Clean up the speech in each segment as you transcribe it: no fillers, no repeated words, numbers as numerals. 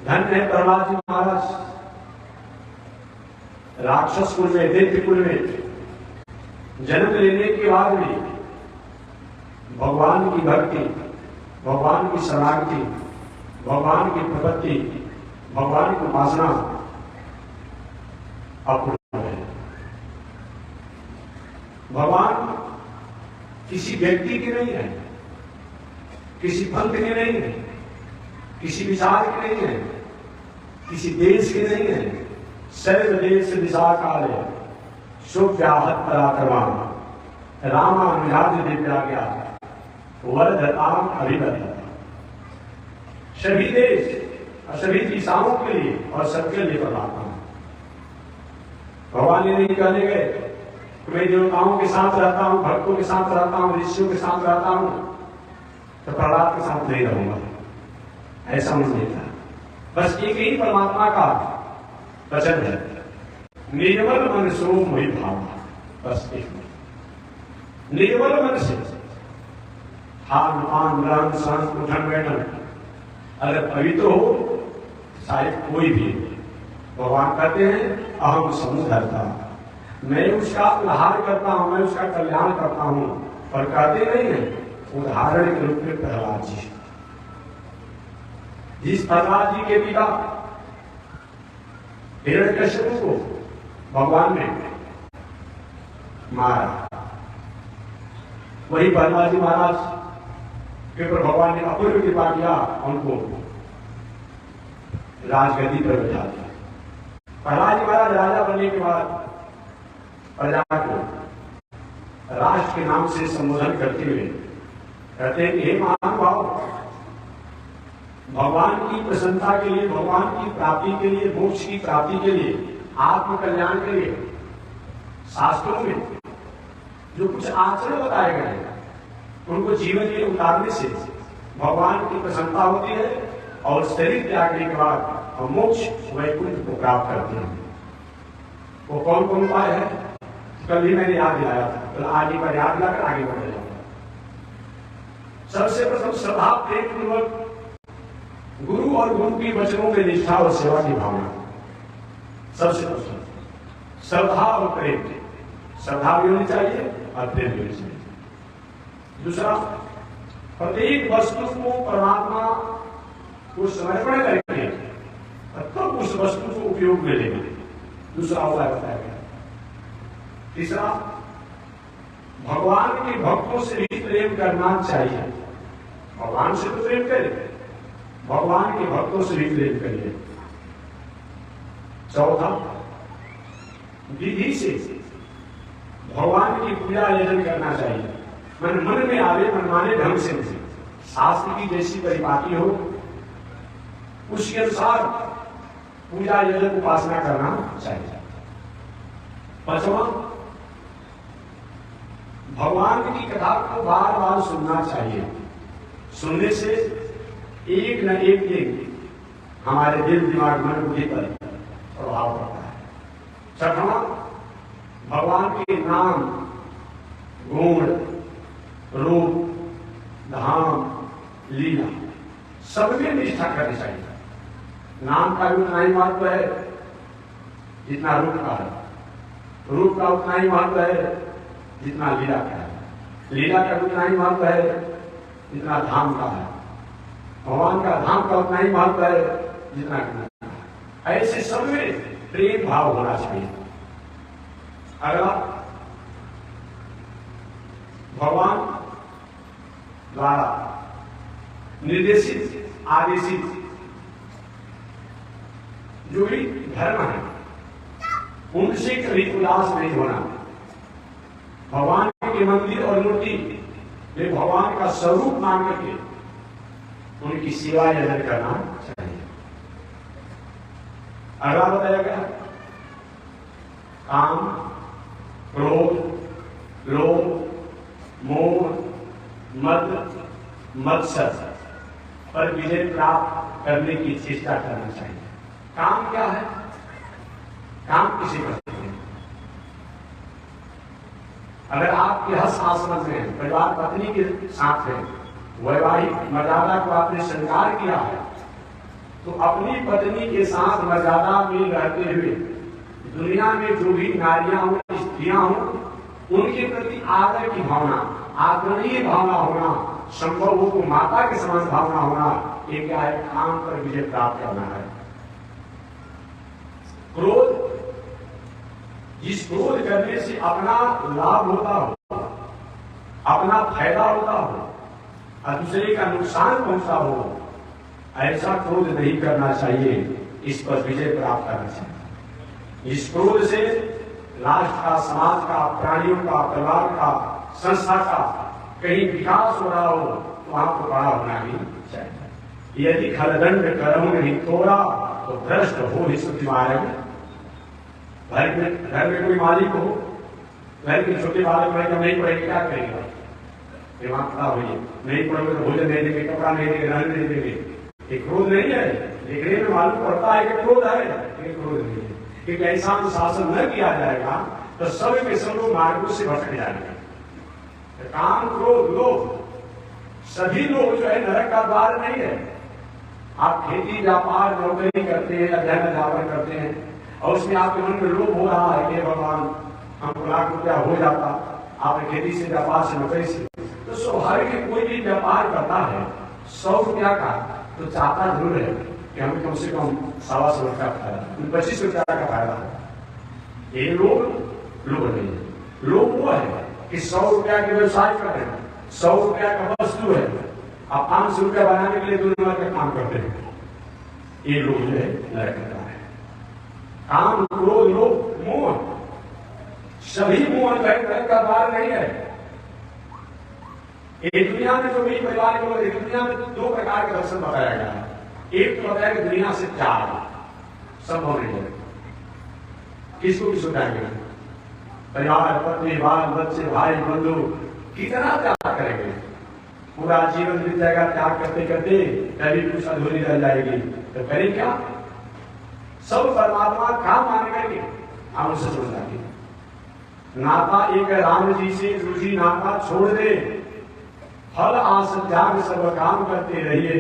धन्य है प्रहलाद जी महाराज, राक्षस कुल में, दैत्य कुल में जन्म लेने के बाद भी भगवान की भक्ति, भगवान की शरणागति, भगवान की प्रपत्ति, भगवान की उपासना अपूर्ण है। भगवान किसी व्यक्ति के नहीं है, किसी पंथ के नहीं है, किसी विचार के नहीं है, किसी देश के नहीं है। सर्व देश दिशा काले शुभ्याहत पराक्रमा रामानुजाद्य दिव्याज्ञा वरदताम अभिवदता। सभी देश और सभी दिशाओं के लिए और सबके लिए परमात्मा। भगवान ये नहीं कहने गए कि मैं देवताओं के साथ रहता हूं, भक्तों के साथ रहता हूं, ऋषियों के साथ रहता हूं तो प्रहलाद के साथ नहीं रहूंगा, ऐसा नहीं था। बस एक ही परमात्मा का वचन है, निर्मल मन सो मोहि भावा। बस एक निर्मल मन से खान पान रहन सहन उठन बैठन अगर पवित्र हो, शायद कोई भी। भगवान कहते हैं अहम समुद्धरता, मैं उसका उद्धार करता हूं, मैं उसका कल्याण करता हूं। पर कहते नहीं है उदाहरण के रूप में प्रहलाद जी, जिस प्रहलाद जी के पिता हिरण्यकश्यप को भगवान ने मारा, वही प्रहलाद जी महाराज के ऊपर भगवान ने अपूर्व कृपा किया, उनको राजगद्दी पर बैठा दिया। प्रहलाद जी महाराज राजा बनने के बाद प्रजा को राष्ट्र के नाम से संबोधन करते हुए कहते हैं कि हे महानुभाव, भगवान की प्रसन्नता के लिए, भगवान की प्राप्ति के लिए, मोक्ष की प्राप्ति के लिए, आत्म कल्याण के लिए शास्त्रों में जो कुछ आचरण बताए गए हैं उनको जीवन में उतारने से भगवान की प्रसन्नता होती है और शरीर त्यागने के बाद हम मोक्ष वैकुंठ को प्राप्त करते हैं। वो कौन कौन उपाय है कल ही मैंने याद दिलाया था, तो आज एक बार याद लाकर आगे बढ़ जाऊंगा। सबसे प्रथम श्रद्धा प्रेम पूर्वक गुरु और गुरु की वचनों में निष्ठा और सेवा की भावना। सबसे प्रथम श्रद्धा और प्रेम, श्रद्धा भी होनी चाहिए और प्रेम भी होनी चाहिए। दूसरा, प्रत्येक वस्तु को परमात्मा को समर्पण करके तब उस वस्तु को उपयोग में लेंगे। दूसरा उपाय बताया गया। तीसरा, भगवान के भक्तों से भी प्रेम करना चाहिए। भगवान से तो प्रेम करें, भगवान के भक्तों से भी प्रेम करिए। चौथा, विधि से भगवान की पूजा आयोजन करना चाहिए। मन में आवे, मनमाने ढंग से नहीं, शास्त्र की जैसी परिपाटी हो उसके अनुसार पूजा आयोजन उपासना करना चाहिए। पांचवा, भगवान की कथा को बार बार सुनना चाहिए। सुनने से एक न एक दिन हमारे दिल दिमाग मन बुद्धि पर प्रभाव पड़ता है। छठवां, भगवान के नाम, गुण, रूप, धाम, लीला सब में निष्ठा करनी चाहिए। नाम का भी उतना ही महत्व है जितना रूप का है, रूप का उतना ही महत्व है जितना लीला का है, लीला का उतना ही महत्व है जितना धाम का है, भगवान का धाम का उतना ही महत्व है जितना का है। ऐसे सब में प्रेम भाव होना चाहिए। अगला, भगवान द्वारा निर्देशित आदेशित जो भी धर्म है उनसे कभी उदास नहीं होना। भगवान के मंदिर और मूर्ति में भगवान का स्वरूप मान करके उनकी सेवा यजन करना चाहिए। अगला बताया गया, काम, क्रोध, लोभ, मोह, मद, मत्सर पर विजय प्राप्त करने की चेष्टा करना चाहिए। काम क्या है? काम किसी करते हैं। अगर आप गृहस्थ आश्रम में हैं, परिवार पत्नी के साथ हैं, वैवाहिक मर्यादा को आपने स्वीकार किया है तो अपनी पत्नी के साथ मर्यादा में रहते हुए दुनिया में जो भी नारियां हो, स्त्रियां हो, उनके प्रति आदर की भावना, आदरणीय भावना होना, संभव हो तो माता के समान भावना होना, ये क्या है? काम पर विजय प्राप्त करना है। क्रोध, जिस क्रोध करने से अपना लाभ होता हो, अपना फायदा होता हो और दूसरे का नुकसान पहुंचता हो, ऐसा क्रोध नहीं करना चाहिए। इस पर विजय प्राप्त करना चाहिए। इस क्रोध से राष्ट्र का, समाज का, प्राणियों का, परिवार का, संस्था का कहीं विकास हो रहा हो तो वहां पर बड़ा होना ही चाहिए। यदि खलदंड करहु नहीं थोड़ा तो भ्रष्ट हो ही सुखी मार्ग। घर में कोई मालिक हो, घर के छोटे बालक भाई जब नहीं पढ़ेंगे क्या करेगा? दिमाग खराब होइए, नहीं पढ़ोगे तो भोजन नहीं देंगे, कपड़ा नहीं देंगे, रहने नहीं देंगे। एक क्रोध नहीं है, देखने में मालूम पड़ता है कि क्रोध है, लेकिन क्रोध नहीं है। क्योंकि ऐसा अनुशासन न किया जाएगा तो सब के सब लोग मार्गों से भटक जाएंगे। तो काम, क्रोध, लोभ, सभी लोग जो है नरक का द्वार नहीं है। आप खेती, व्यापार, नौकरी करते हैं, अध्ययन अध्यापन करते हैं और उसमें आपके मन में लोभ हो रहा है कि भगवान हमको लाख रुपया हो जाता, आपने खेती से, व्यापार से, नौकरी से, तो स्वाभाविक कोई भी व्यापार करता है 100 रुपया का तो चाहता जरूर है कि हमें कम से कम 125 रुपया का फायदा, 25 रुपया का फायदा है। ये लोग नहीं है। लोग वो है कि 100 रुपया के व्यवसाय कर रहे हैं, 100 रुपया का वस्तु है, आप 500 रुपया बनाने के लिए 2 नंबर का काम करते हैं। ये लोग जो है नरक करता है। काम, क्रोध, लोभ, मोह, सभी मोह नरक का द्वार नहीं है। एक दुनिया में जो भी परिवार के लोग, एक दुनिया में 2 प्रकार के दर्शन बताया गया है। एक तो बताया कि दुनिया से त्याग संभव नहीं है। किसको किसको त्यागेंगे? परिवार, पत्नी, बाल बच्चे, भाई बंधु, कितना त्याग करेंगे? पूरा जीवन बीत जाएगा त्याग करते करते, कभी कुछ अधूरी रह जाएगी तो करें क्या? सब परमात्मा काम माने करेंगे, हम उसे छोड़ जाएंगे। नाता एक राम जी से दूसरी नाता छोड़ दे, फल आस त्याग सब काम करते रहिए,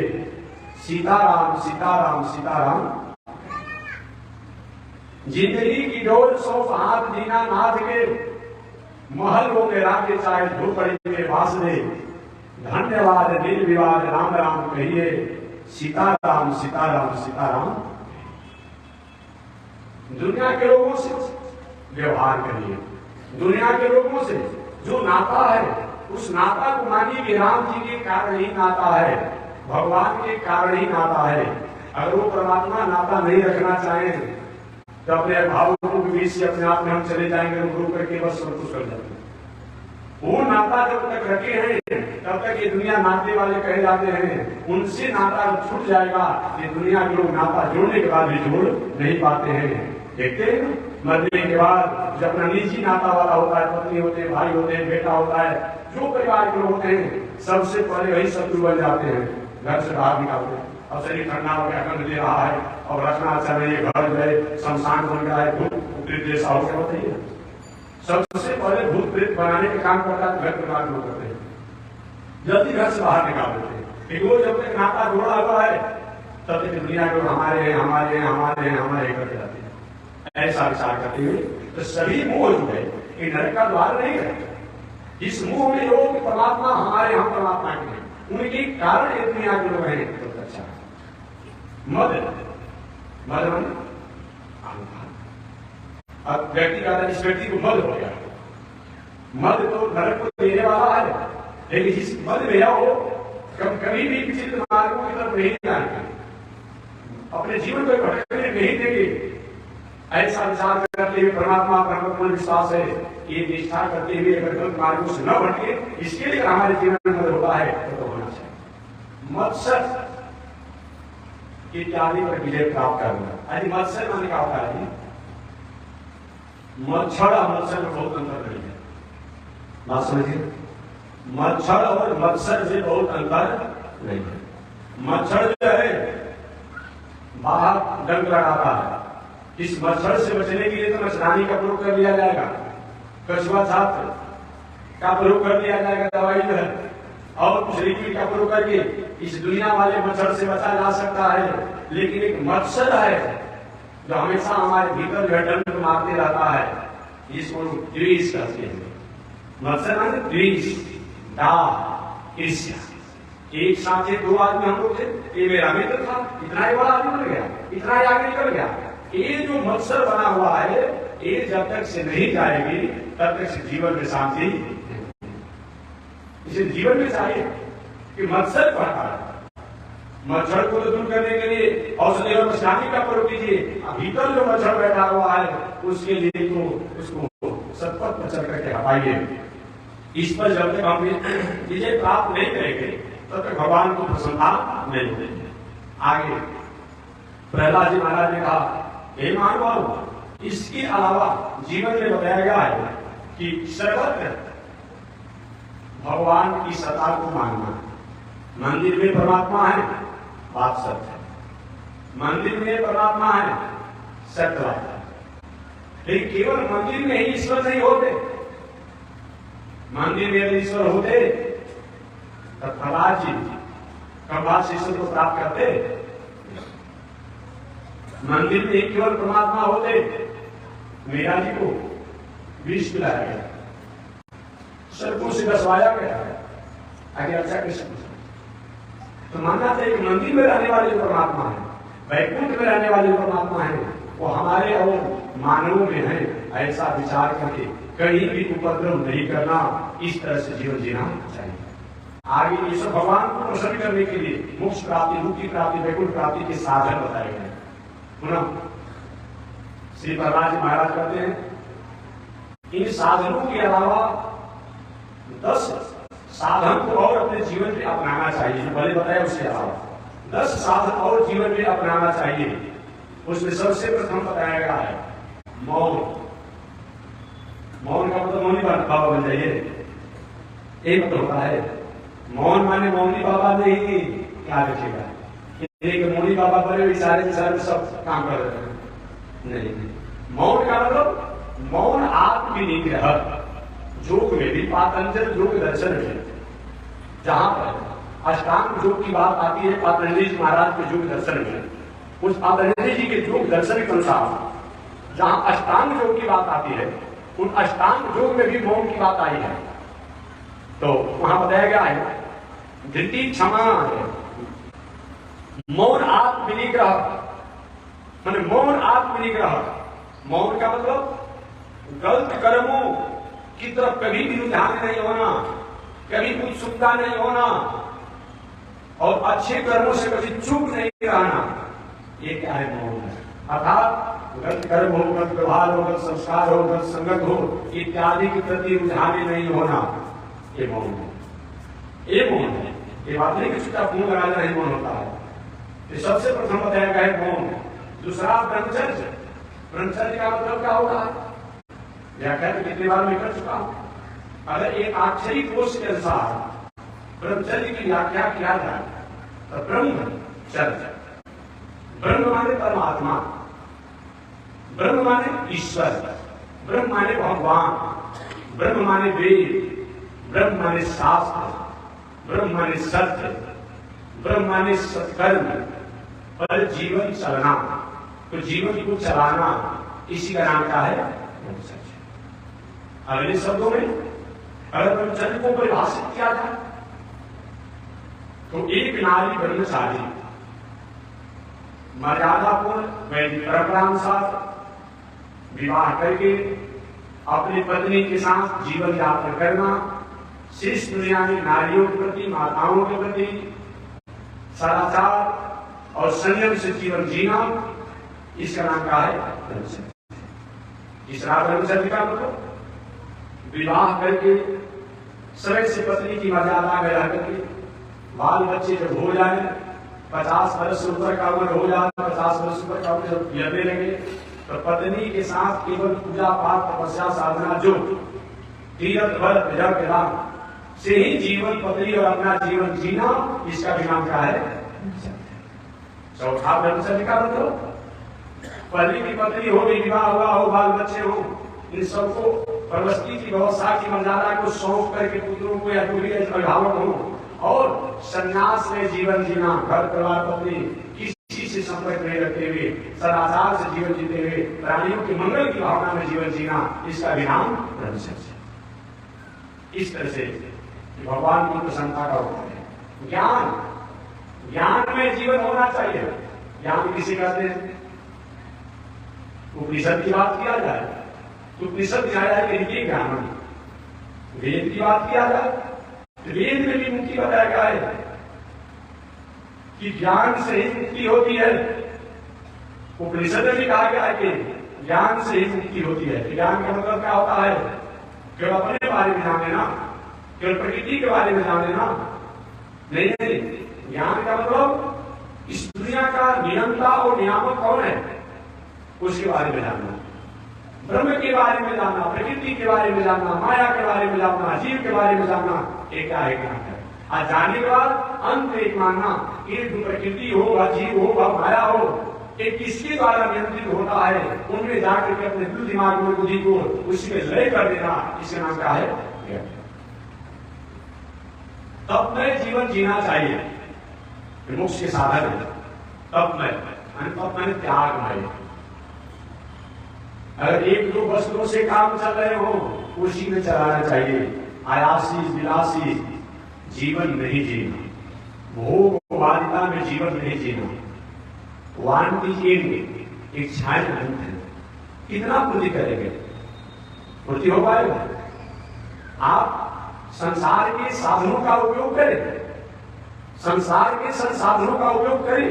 सीताराम सीताराम सीताराम। जिंदगी की डोर 100 हाथ दीना नाथ के, महल हो के राके चाहे झोपड़ी में वास दे, धन्यवाद निर्विवाद राम राम कहिए, सीताराम सीताराम सीताराम। दुनिया के लोगों से व्यवहार करिए, दुनिया के लोगों से जो नाता है उस नाता को मानिए कि राम जी के कारण ही नाता है, भगवान के कारण ही नाता है। अगर वो परमात्मा नाता नहीं रखना चाहें तो अपने भावों के बीच से अपने आप में हम चले जाएंगे, रुक करके बस सब कुछ कर जाते। वो नाता जब तक रखे हैं तब तक ये दुनिया नाते वाले कहे जाते हैं, उनसे नाता छूट जाएगा। ये दुनिया के लोग नाता जोड़ने के बाद भी जोड़ नहीं पाते हैं। देखते हैं मरने के बाद जब अपना निजी नाता वाला होता है, पत्नी होते हैं, भाई होते हैं, बेटा होता है, जो परिवार के लोग होते हैं, सबसे पहले वही शत्रु बन जाते हैं, घर से बाहर निकालते हैं। अब शरीर ठंडा हो गया, गंध दे रहा है और रखना अच्छा नहीं, घर जो है शमशान बन गया है, भूत प्रेत जैसा हो गया, बताइए। सबसे पहले भूत प्रेत बनाने का काम करता है घर परिवार लोग करते हैं, जल्दी घर से बाहर निकाल देते हैं। लेकिन वो जब तक नाता जोड़ा हुआ है तब तक दुनिया के लोग हमारे हैं हमारे हैं हमारे हैं हमारे करते जाते हैं। ऐसा विचार करते हुए तो सभी मोह जो है ये नरक का द्वार नहीं है। इस मोह में लोग परमात्मा हमारे, हम परमात्मा के हैं, उनके कारण ये दुनिया के लोग हैं। तो अच्छा मद मन अब व्यक्ति का इस व्यक्ति को मद हो गया। मद तो नरक को देने वाला है, लेकिन जिस मद में हो कभी भी विचित्र मार्गों की तरफ नहीं जाएंगे, अपने जीवन को भटकने नहीं देंगे। ऐसा विचार करते हुए परमात्मा पर पूर्ण विश्वास है, ये निष्ठा करते हुए अगर गलत मार्गों से न भटके, इसके लिए हमारे जीवन में मदद होता है तो होना चाहिए। मत्सर इत्यादि पर विजय प्राप्त करना। यदि मत्सर माने क्या होता है? मच्छर और मत्सर में बहुत अंतर नहीं है, बात समझिए। मच्छर और मत्सर से बहुत अंतर नहीं है। मच्छर जो है बाहर डंक लगाता है, इस मच्छर से बचने के लिए तो मच्छरदानी का प्रयोग कर लिया जाएगा, कछुआ छात्र का प्रयोग कर लिया जाएगा, दवाई जो है और कुछ लिक्विड का प्रयोग करके इस दुनिया वाले मच्छर से बचा जा सकता है, लेकिन एक मच्छर है जो हमेशा हमारे भीतर जो डंक मारते रहता है, इसको द्वेष कहते हैं। मत्सर माने द्वेष, डाह, ईर्ष्या। एक साथ ये दो आदमी हम लोग थे, ये मेरा मित्र था, इतना ही बड़ा आदमी बन गया, इतना ही आगे निकल गया। ये जो मत्सर बना हुआ है, ये जब तक से नहीं जाएगी तब तक से जीवन में शांति। इसे जीवन में चाहिए कि मत्सर पड़ता है। मच्छर को तो दूर करने के लिए औषधि और स्नानी का प्रयोग कीजिए। भीतर जो मच्छर बैठा हुआ है उसके लिए तो उसको सतपथ पर चल करके हटाइए। इस पर जब तक हम विजय प्राप्त नहीं करेंगे तब तक भगवान को प्रसन्नता नहीं होगी। आगे प्रहलाद जी महाराज ने कहा, हे मानव, इसके अलावा जीवन में बताया गया है कि सर्वत्र भगवान की सत्ता को मानना। मंदिर में परमात्मा है, बात सत्य है। मंदिर में परमात्मा है, सत्य बात है। लेकिन केवल मंदिर में ही ईश्वर नहीं होते। मंदिर में यदि ईश्वर होते तब प्रहलाद जी कब ईश्वर को प्राप्त करते। मंदिर में केवल परमात्मा होते, मीरा जी को विष पिलाया गया, सर्पों से डसवाया गया, आगे अच्छा कृष्ण। तो मानना चाहिए कि मंदिर में रहने वाले जो परमात्मा है, वैकुंठ में रहने वाले जो परमात्मा है, वो हमारे और मानवों में है। ऐसा विचार करके कहीं भी उपद्रव नहीं करना, इस तरह से जीवन जीना चाहिए। आगे ईश्वर भगवान को प्रसन्न करने के लिए मोक्ष प्राप्ति, मुक्ति प्राप्ति, वैकुंठ प्राप्ति के साधन बताए गए। श्री प्रहलाद जी महाराज कहते हैं, इन साधनों के अलावा 10 साधन को और अपने जीवन में अपनाना चाहिए। जो पहले बताया उसके अलावा 10 साधन और जीवन में अपनाना चाहिए। उसमें सबसे प्रथम बताया गया है मौन। मौन का मतलब मौनी बाबा बन जाइए, एक मतलब होता है। मौन माने मौनी बाबा नहीं, क्या रखेगा एक मौनी बाबा बड़े इशारे सब काम कर रहे हैं, नहीं। मौन का मतलब मौन आत्मनिग्रह। योग में भी पातंजल योग दर्शन में जहां पर अष्टांग योग की बात आती है, पातंजलि जी महाराज के योग दर्शन में, उस पातंजलि जी के योग दर्शन के अनुसार जहां अष्टांग योग की बात आती है, उन अष्टांग योग में भी मौन की बात आई है। तो वहां बताया गया है धृति क्षमा है, मौन आत्मनिग्रह, माने मौन आत्मनिग्रह। मौन का मतलब गलत कर्मों की तरफ कभी भी रुझान नहीं होना, कभी उत्सुकता नहीं होना, और अच्छे कर्मों से कभी चूक नहीं रहना। ये क्या है मौन है। अर्थात गलत कर्म हो, गलत व्यवहार हो, गलत संस्कार हो, गलत संगत हो, इत्यादि के प्रति रुझान नहीं होना, ये मौन है। ये मौन है। ये बात नहीं कि छुट्टा मुंह लगा लेना ही मौन होता है। ये सबसे प्रथम बताया गया है मौन। दूसरा ब्रह्मचर्य। ब्रह्मचर्य का मतलब क्या होगा, व्याख्या तो कितनी बार मैं कर चुका हूं। अगर एक अक्षरी कोश के अनुसार ब्रह्मचर्य की व्याख्या किया जाए तो ब्रह्मचर्य, ब्रह्म माने परमात्मा, ब्रह्म माने ईश्वर, ब्रह्म माने भगवान, ब्रह्म माने वेद, ब्रह्म माने शास्त्र, ब्रह्म माने सत्य, ब्रह्म माने सत्कर्म, पर जीवन चलना। तो जीवन को चलाना, इसी का नाम क्या है, ब्रह्मचर्य। अगले शब्दों में अगर ब्रह्मचर्य को परिभाषित किया जाए तो एक नारी ब्रह्मचारी मर्यादापूर्ण वैदिक परंपरानुसार विवाह करके अपनी पत्नी के साथ जीवन यापन करना, शेष दुनिया में नारियों के प्रति, माताओं के प्रति सदाचार और संयम से जीवन जीना, इसका नाम क्या है, ब्रह्मचर्य। तीसरा ब्रह्मचर्य का मतलब विवाह करके समय से पत्नी की मर्यादा में रह करके बाल बच्चे जब हो जाए, 50 वर्ष से ऊपर का उम्र हो जाए, 50 वर्ष से ऊपर का उम्र जब गिरने लगे, तो पत्नी के साथ केवल पूजा पाठ तपस्या साधना जो तीर्थ व्रत यज्ञ दान से ही जीवन पत्नी और अपना जीवन जीना, इसका भी नाम क्या है, चौथा ब्रह्मचर्य का मतलब पति की पत्नी हो, विवाह हुआ हो, बाल बच्चे हो, इन सबको परवस्ती की व्यवस्था की मर्यादा को सौंप करके पुत्रों को या जो भी अभिभावक हो और संन्यास में जीवन जीना, घर परिवार पत्नी किसी से संपर्क नहीं रखते हुए सदाचार से जीवन जीते हुए प्राणियों के मंगल की भावना में जीवन जीना, इसका विधान ब्रह्मचर्य। इस तरह से भगवान की प्रसन्नता का उपाय है ज्ञान। ज्ञान में जीवन होना चाहिए। ज्ञान किसे कहते हैं? उपनिषद की बात किया जाए तो उपनिषद दिया जाए कि इनके ज्ञान, वेद की बात किया जाए तो वेद में भी मुक्ति बताया गया है कि ज्ञान से ही मुक्ति होती है। उपनिषद में भी कहा गया है कि ज्ञान से ही मुक्ति होती है। ज्ञान का मतलब क्या होता है? केवल अपने बारे में जान लेना, केवल प्रकृति के बारे में जान लेना नहीं। ज्ञान का मतलब इस दुनिया का नियंता और नियामक कौन है उसके बारे में जानना, ब्रह्म के बारे में जानना, प्रकृति के बारे में जानना, माया के बारे में जानना, जीव के बारे में जानना, एक क्या है ज्ञान है। आज जानने के बाद अंत एक मानना कि प्रकृति हो व जीव हो व माया हो, एक किसके द्वारा नियंत्रित होता है, उनमें जाकर के अपने दिल दिमाग में बुद्धि को उसमें लय कर देना, इसका नाम क्या है? तब में जीवन जीना चाहिए, मोक्ष के साधन है। तब मैंने त्याग माए। अगर एक दो वस्तुओं से काम चल रहे हो उसी में चलाना चाहिए। आयासी विलासी जीवन नहीं जीना, भोग वादिता में जीवन नहीं जीना। वांछित इच्छाएं अनंत है, कितना पूर्ति करेंगे? पूर्ति हो पाएगा? आप संसार के साधनों का उपयोग करें, संसार के संसाधनों का उपयोग करें,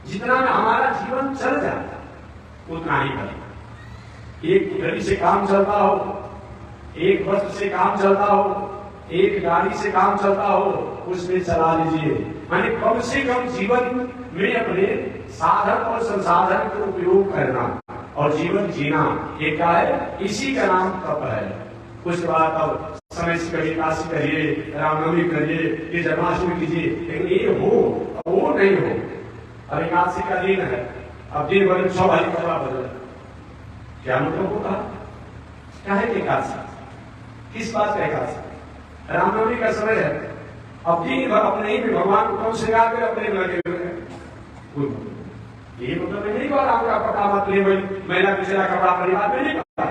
जितना में हमारा जीवन चल जाए उतना ही करें। एक घड़ी से काम चलता हो, एक वस्त्र से काम चलता हो, एक गाड़ी से काम चलता हो, उसमें चला लीजिए। माने कम से कम जीवन में अपने साधन और संसाधन का उपयोग करना और जीवन जीना, ये क्या है? इसी का नाम तप है। उसके बाद अब समय से करिए, काशी करिए, रामनवमी करिए, ये जन्माष्टमी कीजिए, लेकिन ये हो वो नहीं हो। अब एकादशी का दिन है, अब दिन भर 6 भारी कपड़ा बदल, क्या मतलब होता है? क्या है एकादशी? किस बात का एकादशी? रामनवमी का समय है, अब दिन भर अपने ही में भगवान को कौन श्रृंगार कर अपने लगे हुए हैं। ये मतलब नहीं कहा राम का कपड़ा मत ले, महिला पिछला कपड़ा परिवार में नहीं कहा।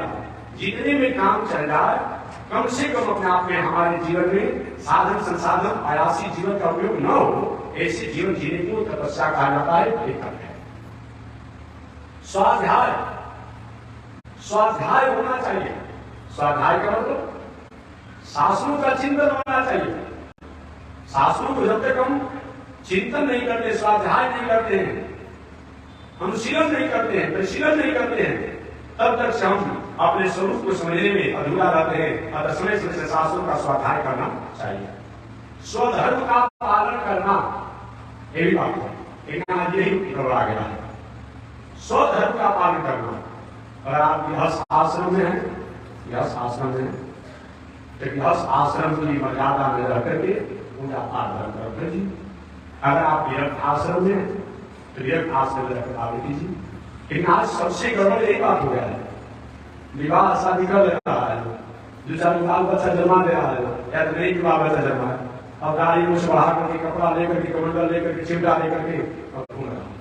जितने में काम चल रहा है कम से कम अपने आप में हमारे जीवन में साधन संसाधन आयासी जीवन का उपयोग न हो, ऐसे जीवन जीने को तपस्या कहा जाता है। स्वाध्याय, स्वाध्याय होना चाहिए। स्वाध्याय का मतलब शास्त्रों का चिंतन होना चाहिए। शास्त्रों को जब तक हम चिंतन नहीं करते, स्वाध्याय नहीं करते हैं, अनुशीलन नहीं करते हैं, परिशीलन नहीं करते हैं, तब तक से हम अपने स्वरूप को समझने में अधूरा रहते हैं। अतः समय से शास्त्रों का स्वाध्याय करना चाहिए। स्वधर्म का पालन करना, ये भी बात है, लेकिन आज यही गड़बड़ा गया है। स्वधर्म का पालन करना। अगर आप गृहस्थ आश्रम में हैं, गृहस्थ आश्रम में तो गृहस्थ आश्रम की मर्यादा में रह करके पूजा पाठ धर्म कर लीजिए। अगर आप विरक्त आश्रम में तो विरक्त आश्रम में रहकर पालन कीजिए। लेकिन आज सबसे गड़बड़ एक बात हो गया है, विवाह शादी कर ले रहा है, 2-4 बाल बच्चा जन्मा दे रहा है, या तो नहीं विवाह बच्चा जन्मा है, अब गाड़ी में बढ़ा करके, कपड़ा लेकर के, कमंडल लेकर के, चिमटा लेकर के घूम रहा है।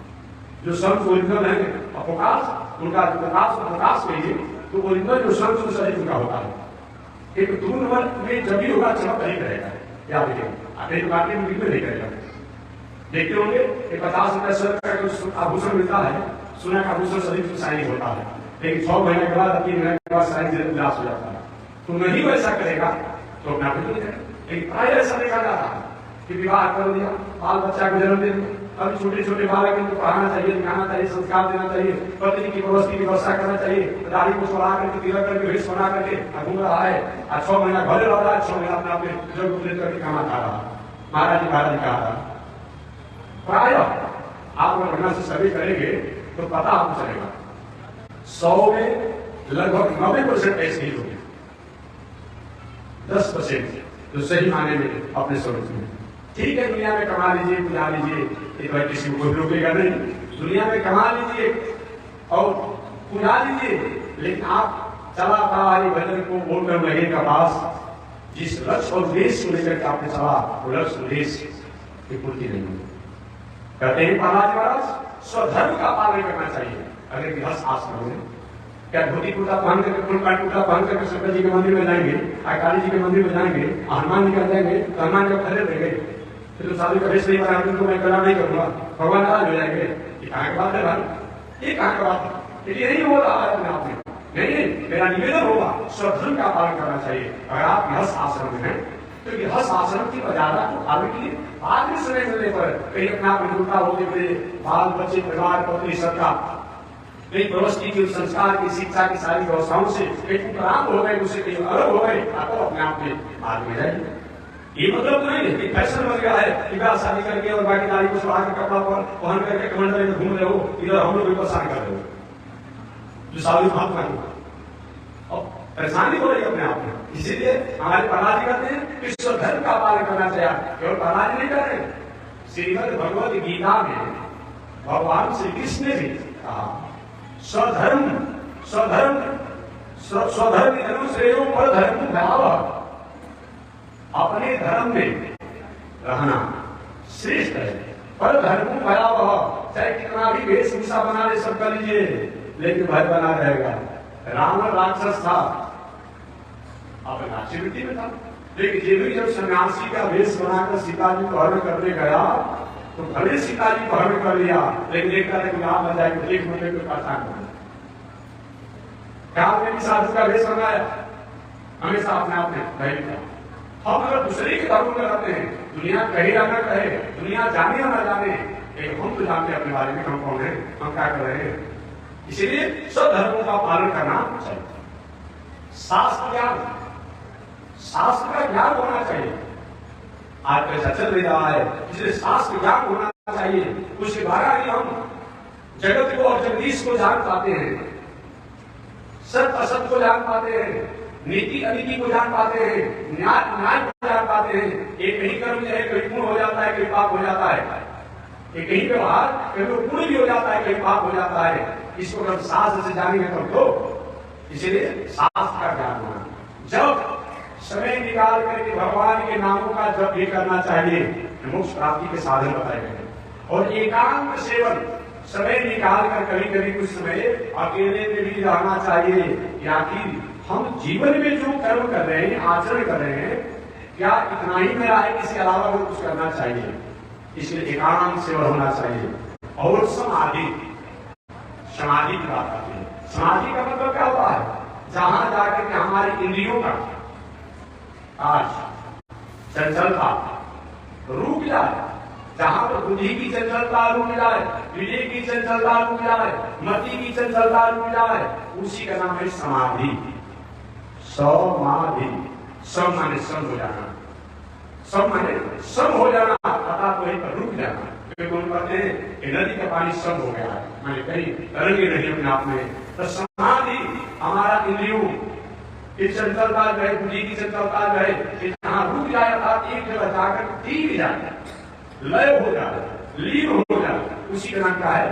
जो संत ओरिजिनल है अवकाश, उनका अवकाश कहिए तो ओरिजिनल जो संत शरीर उनका होता है। एक दूर में जब भी होगा चमक नहीं करेगा, या देखिए मार्केट में बिल्कुल नहीं करेगा। देखते होंगे 50 रुपए का आभूषण मिलता है, सोना का आभूषण शरीर में शाइनिंग होता है, लेकिन 6 महीने के बाद 3 महीने के बाद शाइनिंग विलास हो जाता है। तो नहीं वैसा करेगा तो अपना भी नहीं करेगा। लेकिन प्राय ऐसा देखा जाता है कि विवाह कर दिया, बाल बच्चा को जन्म दे दिया, अभी छोटे छोटे बालक को पढ़ाना चाहिए, दिखाना चाहिए, संस्कार देना चाहिए, पत्नी की प्रवृत्ति की व्यवस्था करना चाहिए, दाढ़ी को छोड़ा करके, तिलक करके, भेष बना करके घूम रहा है, 6 महीना घरे रह रहा है, 6 महीना अपने आपने जब उपलब्ध करके खाना खा रहा है। महाराज जी कहा रहा प्राय आप अगर घटना से सभी करेंगे तो पता आपको चलेगा 100 में लगभग 90% ऐसे ही होंगे, 10% तो सही माने में अपने स्वरूप में। ठीक है, दुनिया में कमा लीजिए, बुला लीजिए, एक बार किसी को रोकेगा नहीं, दुनिया में कमा लीजिए और पूजा लीजिए, लेकिन आप चला था भजन को बोलकर लगे का पास जिस लक्ष्य और उद्देश्य को लेकर के आपने चला, वो लक्ष्य उद्देश्य की पूर्ति नहीं हुई। कहते हैं प्रहलाद महाराज स्वधर्म का पालन करना चाहिए। अगर गृहस्थ आश्रम में क्या धोती कुर्ता पहन करके, फुल पैंट कुर्ता पहन करके शंकर जी के मंदिर में जाएंगे, काली जी के मंदिर में जाएंगे, हनुमान जी का जाएंगे, तो हनुमान जब खड़े रहेंगे फिर तो साधु का वेश नहीं बना, उनको मैं कला नहीं करूंगा, भगवान नाराज हो जाएंगे। ये कहाँ की बात है भाई? ये कहाँ की बात है? ये नहीं हो रहा है अपने आप में। नहीं, मेरा निवेदन होगा स्वधर्म का पालन करना चाहिए। अगर आप गृहस्थ आश्रम में हैं तो गृहस्थ आश्रम की मर्यादा को पालन के लिए बाद में समय मिलने पर कहीं अपना विद्वता होते हुए बाल बच्चे परिवार पत्नी सबका कहीं व्यवस्थित की संस्कार की शिक्षा की सारी व्यवस्थाओं से कहीं उपरांत हो गए, उससे कहीं अलग हो गए, तो अपने आप में बाद में जाएंगे। ये मतलब तो नहीं है कि फैशन बन गया है कि ब्याह शादी करके और बाकी नारी को सुहा के कपड़ा पहन करके कमंडल में घूम रहे हो, इधर हम लोग परेशान कर रहे हो, जो साधु महात्मा और परेशानी हो रही है अपने आप में। इसीलिए हमारे प्रहलाद जी कहते हैं कि स्वधर्म का पालन करना चाहिए। केवल प्रहलाद जी नहीं कर रहे, श्रीमद् भगवद गीता में भगवान श्री कृष्ण ने भी कहा स्वधर्म स्वधर्म स्वधर्म अनुश्रेयो पर धर्म भाव। अपने धर्म में रहना श्रेष्ठ है, पर धर्म भयावह। चाहे कितना भी वेशभूषा बना ले सब कर लीजिए, लेकिन भय बना रहेगा। रावण राक्षस था, अपने राष्ट्रवृत्ति में था, लेकिन ये भी जब सन्यासी का वेश बनाकर सीता जी को हरण करने गया तो भले सीता जी को हरण कर लिया, लेकिन देखता था कि आप बन जाएंगे, एक महीने को पहचान कर क्या भी साधु का वेश बनाया, हमेशा अपने आप में धैर्य था। हम अगर दूसरे के धर्म में रहते हैं, दुनिया कहे या न कहे, दुनिया जाने या न जाने, लेकिन हम तो जानते हैं अपने बारे में हम कौन है, हम क्या कर रहे हैं। इसीलिए सब धर्मों का पालन करना चाहिए। शास्त्र ज्ञान, शास्त्र का ज्ञान होना चाहिए। आज कैसा चल रहा है, इसलिए शास्त्र ज्ञान होना चाहिए। उसके द्वारा ही हम जगत को और जगदीश को जान पाते हैं, सत्य असत्य को जान पाते हैं, नीति अनीति को जान पाते हैं, न्याय न्याय को जान पाते हैं। एक कहीं कर्म जो है कहीं पूर्ण हो जाता है, कहीं पाप हो जाता है। एक कहीं व्यवहार कहीं पूर्ण भी हो जाता है, कहीं पाप हो जाता है। इसको हम शास्त्र से जानेंगे तब तो। इसीलिए शास्त्र का ज्ञान होना, जब समय निकाल करके भगवान के नामों का जप भी करना चाहिए, मोक्ष प्राप्ति के साधन बताए गए हैं। और एकांत सेवन समय निकाल कर कभी कभी कुछ समय अकेले में भी रहना चाहिए। या कि हम जीवन में जो कर्म कर रहे हैं, आचरण कर रहे हैं, क्या इतना ही मेरा है, इसके अलावा भी कुछ करना चाहिए। इसलिए एकांत सेवन होना चाहिए। और समाधि, समाधि की बात आती है। समाधि का मतलब क्या होता है? जहां जाकर के हमारी इंद्रियों का आज चंचलता रुक जाए, जहां पर बुद्धि की चंचलता रुक जाए, विवेक की चंचलता रुक जाए, मति की चंचलता रुक जाए, उसी का नाम है समाधि। समाधि, सम माने सम हो जाना, सम माने सम हो जाना, अर्थात वहीं पर रुक जाना। कहते हैं कि नदी का पानी सम हो गया है, माने कहीं तरंगे नहीं अपने आप में। तो समाधि हमारा इंद्रियों की चंचलता जो है, बुद्धि की चंचलता जो है, जहां रुक जाए, अर्थात एक जगह जाकर ठीक जाए, लय हो जाए, लीन हो जाए, उसी का नाम क्या है?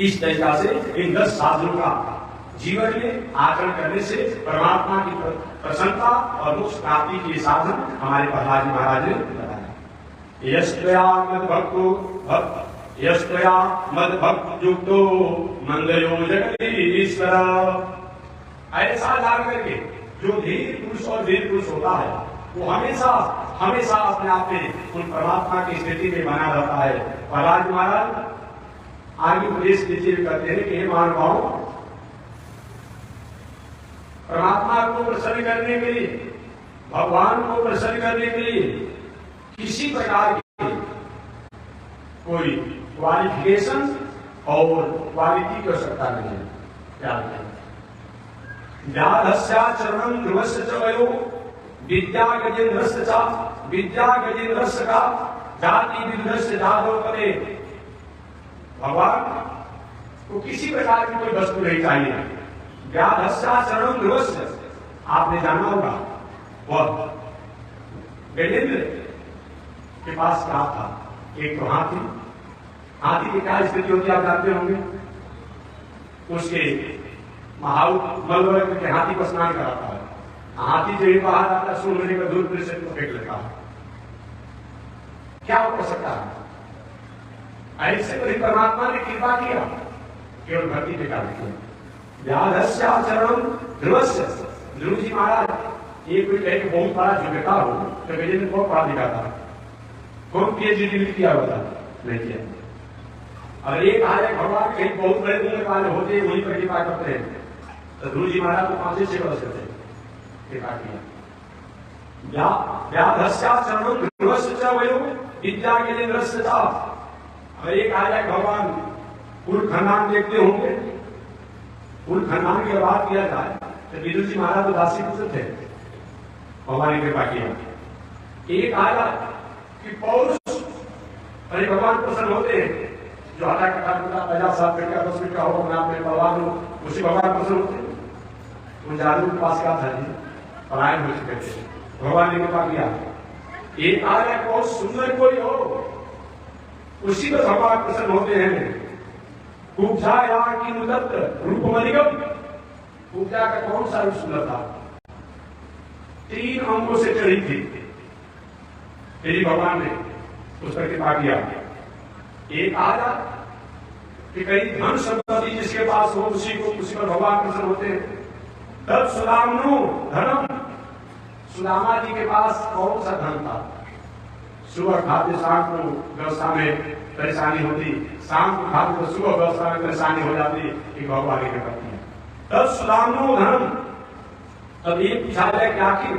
इस तरीका से इन 10 साधनों का जीवन में आचरण करने से परमात्मा की प्रसन्नता और मोक्ष प्राप्ति के साधन हमारे प्रहलाद जी महाराज ने बताया। यस्त्वया मद भक्त युक्तो मंदयो जगदीश्वर। ऐसा जान करके जो धीर पुरुष और वीर पुरुष होता है, वो हमेशा हमेशा अपने आप में उन परमात्मा की स्थिति में बना रहता है। प्रहलाद महाराज आगे उपदेश देते हुए कहते हैं कि हे मानवाओं, परमात्मा को प्रसन्न करने के लिए, भगवान को प्रसन्न करने के लिए किसी प्रकार की कोई क्वालिफिकेशन और क्वालिटी की आवश्यकता नहीं है। क्या व्याधस्याचरणं ध्रुवस्य च वयो विद्या गजेन्द्रस्य च विद्या गजेन्द्रस्य का जाति विद्रस्य जातो पदे। भगवान को किसी प्रकार की कोई वस्तु नहीं चाहिए। व्याधस्याचरणं ध्रुवस्य, आपने जाना होगा वह गजेंद्र के पास क्या था? एक तो हाथी, हाथी की क्या स्थिति होती है आप जानते होंगे। उसके महाउत मलवर्ग के हाथी को स्नान कराता है, हाथी जो ही बाहर आता सुनने का दूर से तो फेंक लेता है। क्या हो सकता है? ऐसे कोई परमात्मा ने कृपा किया, केवल भक्ति के कारण किया। व्याधस्याचरणम ध्रुवस्य, ध्रुव जी महाराज ये कोई कहे कि बहुत बड़ा योग्यता हो तो कहे ने बहुत पढ़ा लिखा था, कौन पीएचडी किया होता नहीं किया। और एक आए भगवान कहीं बहुत बड़े उम्र वाले होते हैं वहीं पर कृपा करते हैं, तो ध्रुव जी महाराज को 5-6 वर्ष करते कृपा किया। व्याधस्याचरणम ध्रुवस्य च वयो विद्या के लिए नृस्य था। और एक आ जाए भगवान कुल खंडान देखते होंगे, कुल खंडान की बात किया जाए तो विदुर जी महाराज उदासी पुत्र थे, भगवान ने कृपा किया। एक आया कि पौरुष, अरे भगवान प्रसन्न होते हैं, जो हटा कटा पचास साल का 10 मिनट का हो अपने भगवान उसी भगवान प्रसन्न होते हैं। उन जादू के पास क्या था जी, पलायन हो चुके थे, भगवान ने कृपा किया। एक आया बहुत सुंदर कोई हो, उसी पर भगवान प्रसन्न होते हैं। कुब्जा या की मुदत रूप मलिगम, कुब्जा का कौन सा रूप सुंदर था? 3 अंगों से चढ़ी थी, तेरी भगवान ने उस पर कृपा किया। एक आया कि कई धन संपत्ति जिसके पास हो उसी पर भगवान प्रसन्न होते हैं। तब सुदामनु धनम, सुदामा जी के पास कौन सा धन था? सुबह खाते शाम को व्यवस्था में परेशानी होती, शाम को खाते तो सुबह व्यवस्था में परेशानी हो जाती, कि भगवान की कृपा की। तब सुदामनु धनम, तब ये पूछा जाए कि आखिर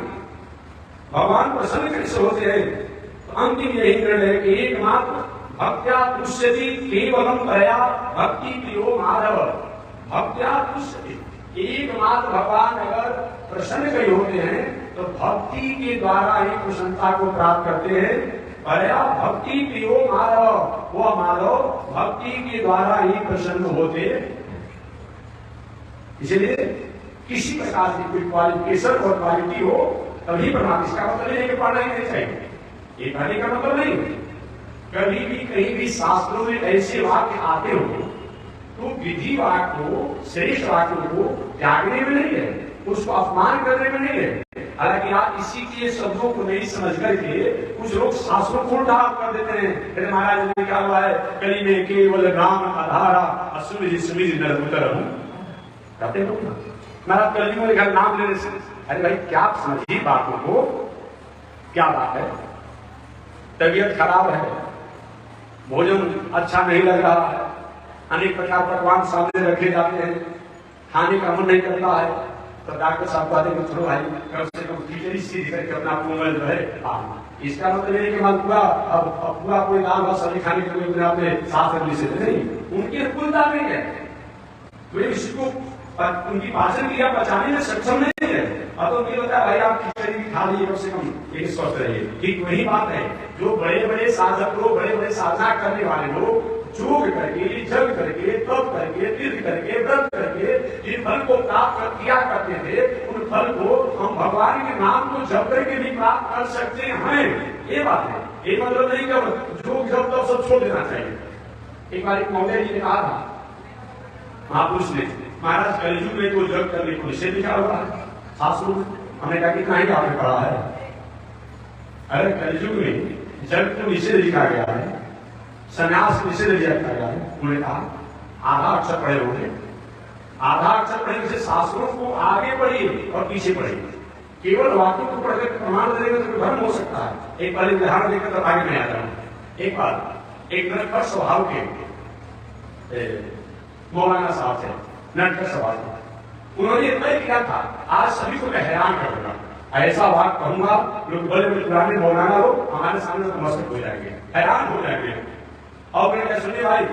भगवान प्रसन्न कैसे होते हैं? तो अंतिम यही निर्णय है कि एकमात्र भक्त्या तुष्यति केवलम दया भक्ति प्रियो माधव, भक्त्या तुष्यति, एकमात्र भगवान अगर प्रसन्न कहीं होते हैं तो भक्ति के द्वारा ही प्रसन्नता को प्राप्त करते हैं। दया भक्ति प्रियो माधव, वो माधव भक्ति के द्वारा ही प्रसन्न होते। इसलिए किसी प्रकार की कोई क्वालिफिकेशन और क्वालिटी हो तभी परमात्मा, इसका मतलब नहीं कि पढ़ना ही नहीं चाहिए, ये कहने का मतलब नहीं। कभी भी कहीं भी शास्त्रों में ऐसे वाक्य आते हो तो विधि वाक्य को, श्रेष्ठ वाक्य को त्यागने में नहीं है, उसको अपमान करने में नहीं है। हालांकि आप इसी के शब्दों को नहीं समझ करके कुछ लोग शास्त्रों को उल्टा कर देते हैं। महाराज ने क्या हुआ है, कली में केवल राम आधारा असुमिज सुमिज नरमुतर हूं कहते हो ना, महाराज कली में लिखा नाम लेने से। अरे भाई क्या समझिए बातों को, क्या बात है? तबीयत खराब है, भोजन अच्छा नहीं लग रहा है, अनेक प्रकार पकवान सामने रखे जाते हैं, खाने का मन नहीं करता है, तो डॉक्टर साहब कहते हैं चलो भाई कम से कम खिचड़ी सीधी करके अपना कोमल जो है। इसका मतलब ये कि पूरा पूरा कोई दाल भात सब्जी खाने के लिए अपने साथ से नहीं, उनकी अनुकूलता नहीं है, तो इसको उनकी पाचन क्रिया पचाने में सक्षम नहीं है। अब तो ये होता है भाई आप खिचड़ी भी खा लीजिए, कम से कम एक स्वस्थ रहिए। ठीक वही बात है, जो बड़े बड़े साधक लोग, बड़े बड़े साधना करने वाले लोग योग करके, जग करके, तप करके, तीर्थ करके, व्रत करके जिन फल को प्राप्त किया करते थे, उन फल को हम भगवान के नाम को जप करके भी प्राप्त कर सकते हैं। ये बात है, ये मतलब नहीं कि योग जब तब सब छोड़ देना चाहिए। एक बार एक महोदय जी ने कहा था, महापुरुष ने, महाराज कलयुग में तो जग करने को निषेध लिखा हुआ है शास्त्रों में। हमने कहा कितना ही आपने पढ़ा है? अरे कलयुग में जग को निषेध लिखा गया है, संन्यास निषेध लिखा गया है। उन्होंने कहा आधा अक्षर पढ़े होंगे, आधा अक्षर पढ़ने से शास्त्रों को आगे पढ़िए और पीछे पढ़िए। केवल वाक्यों को पढ़कर प्रमाण देने तो भ्रम हो सकता है। एक बार उदाहरण देकर तब आगे नहीं आ जाऊं। एक बार एक नटखट स्वभाव के मौलाना साहब थे, नटखट स्वभाव के, उन्होंने तय किया था आज सभी को मैं हैरान कर दूंगा, ऐसा बात कहूंगा लोग बड़े बड़े पुराने मौलाना लोग हमारे सामने नतमस्तक हो जाएंगे, हैरान हो जाएंगे। और मैंने सुनिए भाई,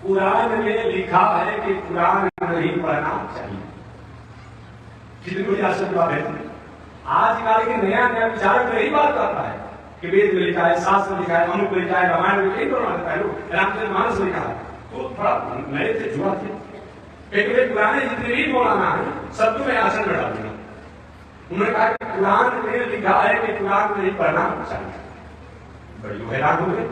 कुरान में लिखा है कि कुरान नहीं पढ़ना चाहिए। कितनी बड़ी आश्चर्य बात है। आजकल के नया नया विचारक यही बात करता है कि वेद में लिखा है, शास्त्र में लिखा है, अमुक में लिखा है, रामायण में कहीं पढ़ना है, रामचरितमानस में लिखा है, तो थोड़ा नए से जुआ थे। एक पुराने जितने भी मौलाना है सबको मैं आसन में डाल दूंगा। उन्होंने कहा कि कुरान में लिखा है कि कुरान नहीं पढ़ना चाहिए। बड़ी हैरान हो गए,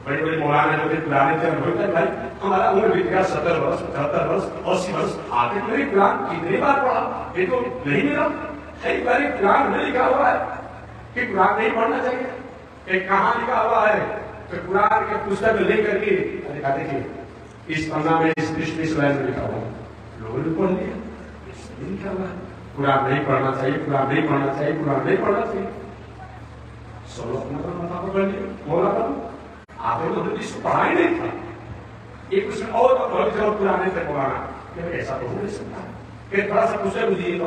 बड़े बड़े मौलाना जो थे पुराने थे, भाई हमारा उम्र बीत गया 70 वर्ष, 75 वर्ष, 80 वर्ष, आगे मेरे कुरान कितनी बार पढ़ा, ये तो नहीं मिला। कई बार कुरान में लिखा हुआ है कि कुरान नहीं पढ़ना चाहिए। एक कहाँ लिखा हुआ है तो कुरान के पुस्तक लेकर के दिखा देखिए इस पन्ना में इस पृष्ठ इस लाइन में लिखा हुआ है, लोगों ने पढ़ लिया, लिखा हुआ है कुरान नहीं पढ़ना चाहिए, कुरान नहीं पढ़ना चाहिए, कुरान नहीं पढ़ना चाहिए। सब अपना माथा पकड़ लिया, बोला था आपने तो हदीस को पढ़ा ही नहीं था। एक उसमें और भविष्य और पुराने से पुराना ऐसा तो हो नहीं सकता। फिर थोड़ा सा पुस्तक दिए तो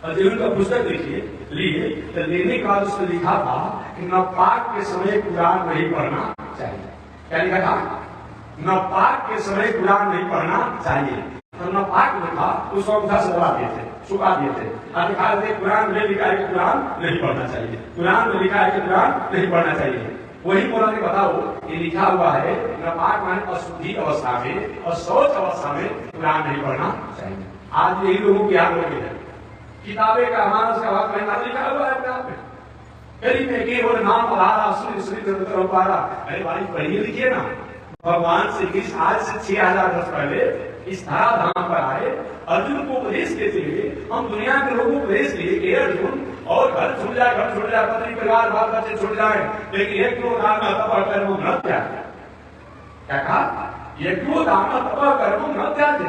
अध्ययन का पुस्तक देखिए लिए तो लेने के बाद उसमें लिखा था कि नपाक के समय कुरान नहीं पढ़ना चाहिए। क्या लिखा था? नपाक के समय कुरान नहीं पढ़ना चाहिए। तो नपाक में था उसको उठा से दबा दिए थे, सुखा दिए थे और लिखा थे कुरान में लिखा है कि कुरान नहीं पढ़ना चाहिए, कुरान में लिखा है कि कुरान नहीं पढ़ना चाहिए। वही बोला कि बताओ ये लिखा हुआ है नपाक माने अशुद्धि अवस्था में और शौच अवस्था में कुरान नहीं पढ़ना चाहिए। आज यही लोगों की हाल हो गई है। किताबें का मानस का बात में लिखा हुआ है अपने आप में, करीब में केवल नाम आरा सुन सुन पारा। अरे भाई पढ़िए लिखिए ना। भगवान श्री कृष्ण आज से 6000 वर्ष पहले इस धराधाम पर आए, अर्जुन को उपदेश देते हुए हम दुनिया के लोगों को उपदेश दिए कि अर्जुन और घर छूट जाए, पत्नी परिवार बाल बच्चे छूट जाए, लेकिन एक दो दान कर्म न त्याग। क्या कहा? ये क्यों दान कर्म न त्याग,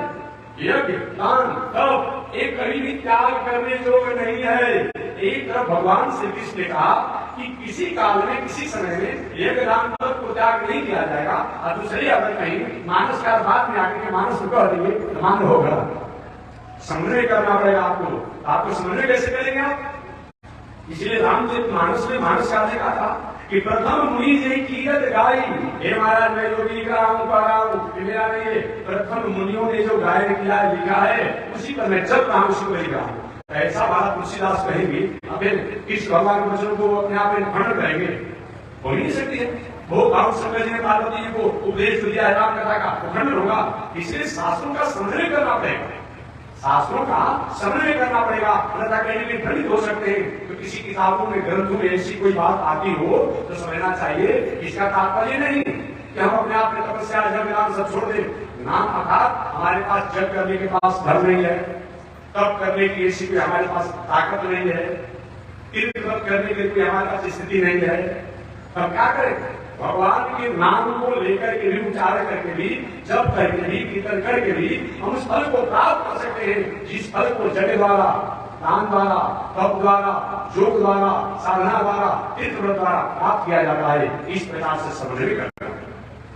यज्ञ दान तब एक कभी भी त्याग करने योग्य नहीं है। एक तरफ भगवान श्री कृष्ण ने कहा कि किसी काल में किसी समय में यज्ञ दान तब को त्याग नहीं किया जाएगा, और दूसरी अगर कहीं मानस का बात में आकर के मानस को कह देंगे तो मान होगा। समन्वय करना पड़ेगा आपको समन्वय कैसे करेंगे आप? इसलिए रामचरित मानस में मानस का देखा था कि प्रथम मुनि जी कीरत गाई, हे महाराज मैं जो भी लिख रहा हूँ मेरा नहीं है, प्रथम मुनियों ने जो गायन किया लिखा है उसी पर मैं चल रहा हूँ, उसी को लिख रहा हूँ। ऐसा बात तुलसीदास कहेंगे फिर कृष्ण भगवान के वचन को अपने आप में खंडन करेंगे, हो नहीं सकती है। वो भाव शंकर जी ने पार्वती जी को उपदेश दिया है राम कथा का, वो खंडन होगा। इसलिए शास्त्रों का समन्वय करना पड़ेगा, शास्त्रों का समन्वय करना पड़ेगा, अन्यथा कहीं भी भ्रमित हो सकते हैं। तो किसी किताबों में ग्रंथों में ऐसी कोई बात आती हो तो समझना चाहिए इसका तात्पर्य नहीं कि हम अपने आप में तपस्या जब सब छोड़ दें। नाम अर्थात हमारे पास जग करने के पास धर्म नहीं है, तप करने की ऐसी कोई हमारे पास ताकत नहीं है, तीर्थ करने की कोई हमारे पास स्थिति नहीं है, तब क्या करें? भगवान के नाम को लेकर के भी उच्चारण करके भी जब करके भी कीर्तन करके भी हम उस फल को प्राप्त कर सकते हैं जिस फल को जग द्वारा, दान द्वारा, तप द्वारा, योग द्वारा, साधना द्वारा, तीर्थ द्वारा प्राप्त किया जाता है। इस प्रकार से समन्वय करना,